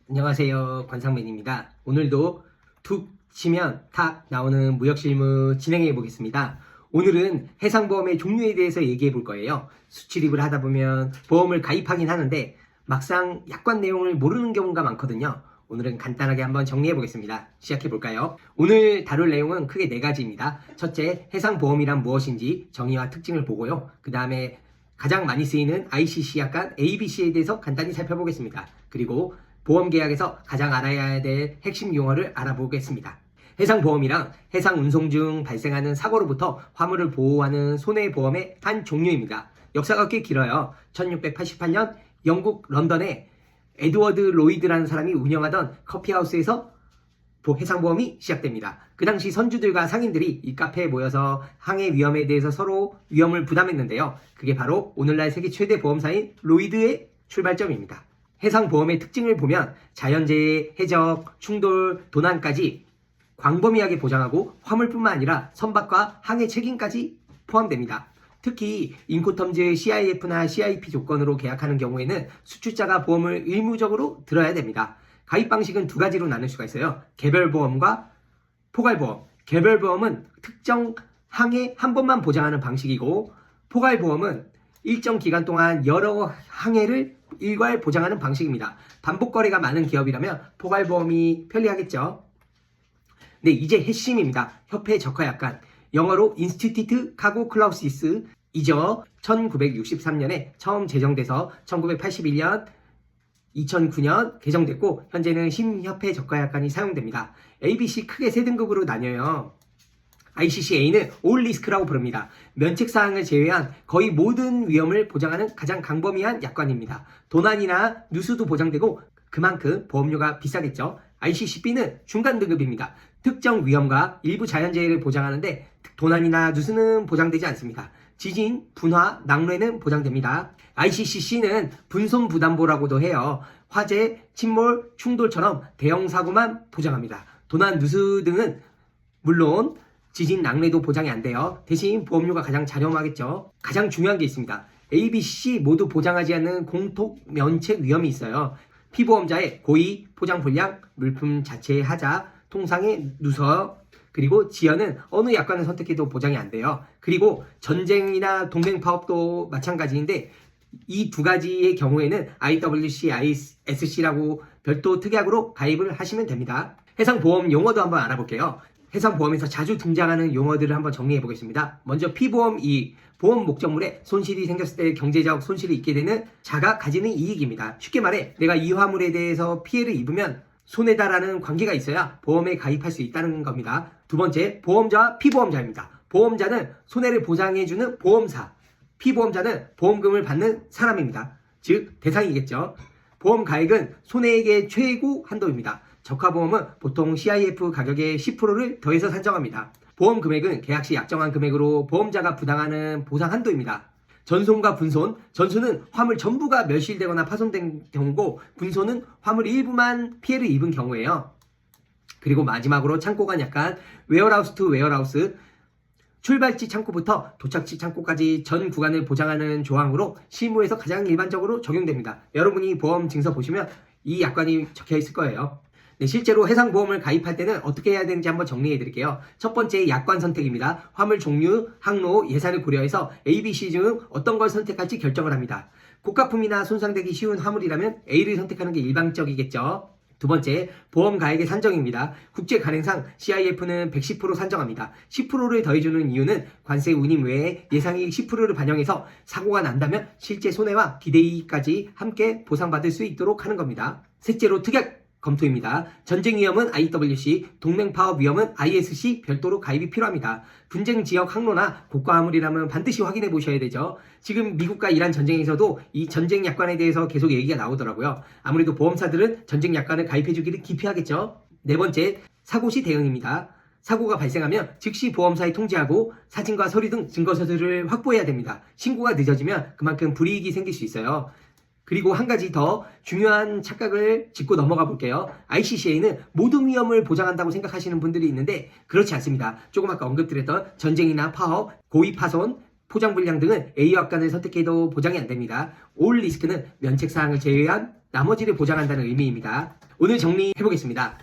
안녕하세요, 권상맨입니다. 오늘도 툭 치면 탁 나오는 무역실무 진행해 보겠습니다. 오늘은 해상보험의 종류에 대해서 얘기해 볼 거예요. 수출입을 하다 보면 보험을 가입하긴 하는데 막상 약관 내용을 모르는 경우가 많거든요. 오늘은 간단하게 한번 정리해 보겠습니다. 시작해 볼까요? 오늘 다룰 내용은 크게 4가지입니다. 첫째, 해상보험이란 무엇인지 정의와 특징을 보고요. 그 다음에 가장 많이 쓰이는 ICC 약관 ABC에 대해서 간단히 살펴보겠습니다. 그리고 보험계약에서 가장 알아야 될 핵심 용어를 알아보겠습니다. 해상보험이란 해상 운송 중 발생하는 사고로부터 화물을 보호하는 손해보험의 한 종류입니다. 역사가 꽤 길어요. 1688년 영국 런던에 에드워드 로이드라는 사람이 운영하던 커피하우스에서 해상보험이 시작됩니다. 그 당시 선주들과 상인들이 이 카페에 모여서 항해 위험에 대해서 서로 위험을 부담했는데요. 그게 바로 오늘날 세계 최대 보험사인 로이드의 출발점입니다. 해상보험의 특징을 보면 자연재해, 해적, 충돌, 도난까지 광범위하게 보장하고 화물뿐만 아니라 선박과 항해 책임까지 포함됩니다. 특히 인코텀즈 CIF나 CIP 조건으로 계약하는 경우에는 수출자가 보험을 의무적으로 들어야 됩니다. 가입 방식은 2가지로 나눌 수가 있어요. 개별보험과 포괄보험. 개별보험은 특정 항해 한 번만 보장하는 방식이고, 포괄보험은 일정 기간 동안 여러 항해를 일괄 보장하는 방식입니다. 반복 거래가 많은 기업이라면 포괄보험이 편리하겠죠. 네, 이제 핵심입니다. 협회 적화 약관. 영어로 인스티튜트 카고 클라우시스 이죠. 1963년에 처음 제정돼서 1981년 2009년 개정됐고, 현재는 신협회 적화 약관이 사용됩니다. ABC 크게 3등급으로 나뉘어요. ICCA는 올 리스크라고 부릅니다. 면책사항을 제외한 거의 모든 위험을 보장하는 가장 광범위한 약관입니다. 도난이나 누수도 보장되고 그만큼 보험료가 비싸겠죠. ICCB는 중간 등급입니다. 특정 위험과 일부 자연재해를 보장하는데 도난이나 누수는 보장되지 않습니다. 지진, 분화, 낙뢰는 보장됩니다. ICCC는 분손부담보라고도 해요. 화재, 침몰, 충돌처럼 대형 사고만 보장합니다. 도난, 누수 등은 물론 지진, 낙뢰도 보장이 안 돼요. 대신 보험료가 가장 저렴하겠죠. 가장 중요한 게 있습니다. A, B, C 모두 보장하지 않는 공통 면책 위험이 있어요. 피보험자의 고의, 포장 불량, 물품 자체의 하자, 통상의 누설, 그리고 지연은 어느 약관을 선택해도 보장이 안 돼요. 그리고 전쟁이나 동맹 파업도 마찬가지인데 이 2가지의 경우에는 IWC, ISC라고 별도 특약으로 가입을 하시면 됩니다. 해상보험 용어도 한번 알아볼게요. 해상보험에서 자주 등장하는 용어들을 한번 정리해 보겠습니다. 먼저 피보험 이익, 보험 목적물에 손실이 생겼을 때 경제적 손실이 있게 되는 자가 가지는 이익입니다. 쉽게 말해 내가 이 화물에 대해서 피해를 입으면 손해다라는 관계가 있어야 보험에 가입할 수 있다는 겁니다. 2번째, 보험자와 피보험자입니다. 보험자는 손해를 보장해주는 보험사, 피보험자는 보험금을 받는 사람입니다. 즉 대상이겠죠. 보험 가액은 손해액의 최고 한도입니다. 적화보험은 보통 CIF 가격의 10%를 더해서 산정합니다. 보험 금액은 계약 시 약정한 금액으로 보험자가 부담하는 보상 한도입니다. 전손과 분손, 전손은 화물 전부가 멸실되거나 파손된 경우고, 분손은 화물 일부만 피해를 입은 경우예요. 그리고 마지막으로 창고 간 약관, 웨어하우스 투 웨어하우스, 출발지 창고부터 도착지 창고까지 전 구간을 보장하는 조항으로 실무에서 가장 일반적으로 적용됩니다. 여러분이 보험 증서 보시면 이 약관이 적혀 있을 거예요. 네, 실제로 해상보험을 가입할 때는 어떻게 해야 되는지 한번 정리해 드릴게요. 첫 번째, 약관 선택입니다. 화물 종류, 항로, 예산을 고려해서 A, B, C 중 어떤 걸 선택할지 결정을 합니다. 고가품이나 손상되기 쉬운 화물이라면 A를 선택하는 게 일반적이겠죠. 2번째, 보험 가액의 산정입니다. 국제 간행상 CIF는 110% 산정합니다. 10%를 더해주는 이유는 관세 운임 외에 예상이익 10%를 반영해서 사고가 난다면 실제 손해와 기대이익까지 함께 보상받을 수 있도록 하는 겁니다. 셋째로, 특약 검토입니다. 전쟁 위험은 IWC, 동맹 파업 위험은 ISC 별도로 가입이 필요합니다. 분쟁 지역 항로나 고가 화물이라면 반드시 확인해 보셔야 되죠. 지금 미국과 이란 전쟁에서도 이 전쟁 약관에 대해서 계속 얘기가 나오더라고요. 아무래도 보험사들은 전쟁 약관을 가입해 주기를 기피하겠죠. 4번째, 사고 시 대응입니다. 사고가 발생하면 즉시 보험사에 통지하고 사진과 서류 등 증거서들을 확보해야 됩니다. 신고가 늦어지면 그만큼 불이익이 생길 수 있어요. 그리고 한 가지 더 중요한 착각을 짚고 넘어가 볼게요. ICCA는 모든 위험을 보장한다고 생각하시는 분들이 있는데 그렇지 않습니다. 조금 아까 언급드렸던 전쟁이나 파업, 고의 파손, 포장불량 등은 A약관을 선택해도 보장이 안 됩니다. 올 리스크는 면책사항을 제외한 나머지를 보장한다는 의미입니다. 오늘 정리해보겠습니다.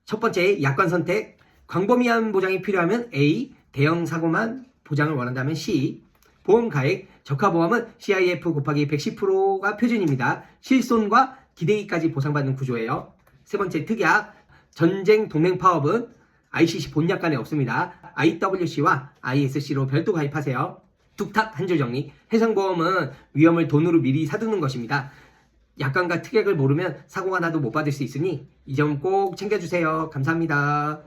첫 번째, 약관 선택. 광범위한 보장이 필요하면 A, 대형 사고만 보장을 원한다면 C, 보험 가액, 적하보험은 CIF 곱하기 110%가 표준입니다. 실손과 기대기까지 보상받는 구조예요. 세 번째, 특약. 전쟁 동맹 파업은 ICC 본약관에 없습니다. IWC와 ISC로 별도 가입하세요. 뚝딱 한 줄 정리. 해상보험은 위험을 돈으로 미리 사두는 것입니다. 약관과 특약을 모르면 사고가 나도 못 받을 수 있으니 이 점 꼭 챙겨주세요. 감사합니다.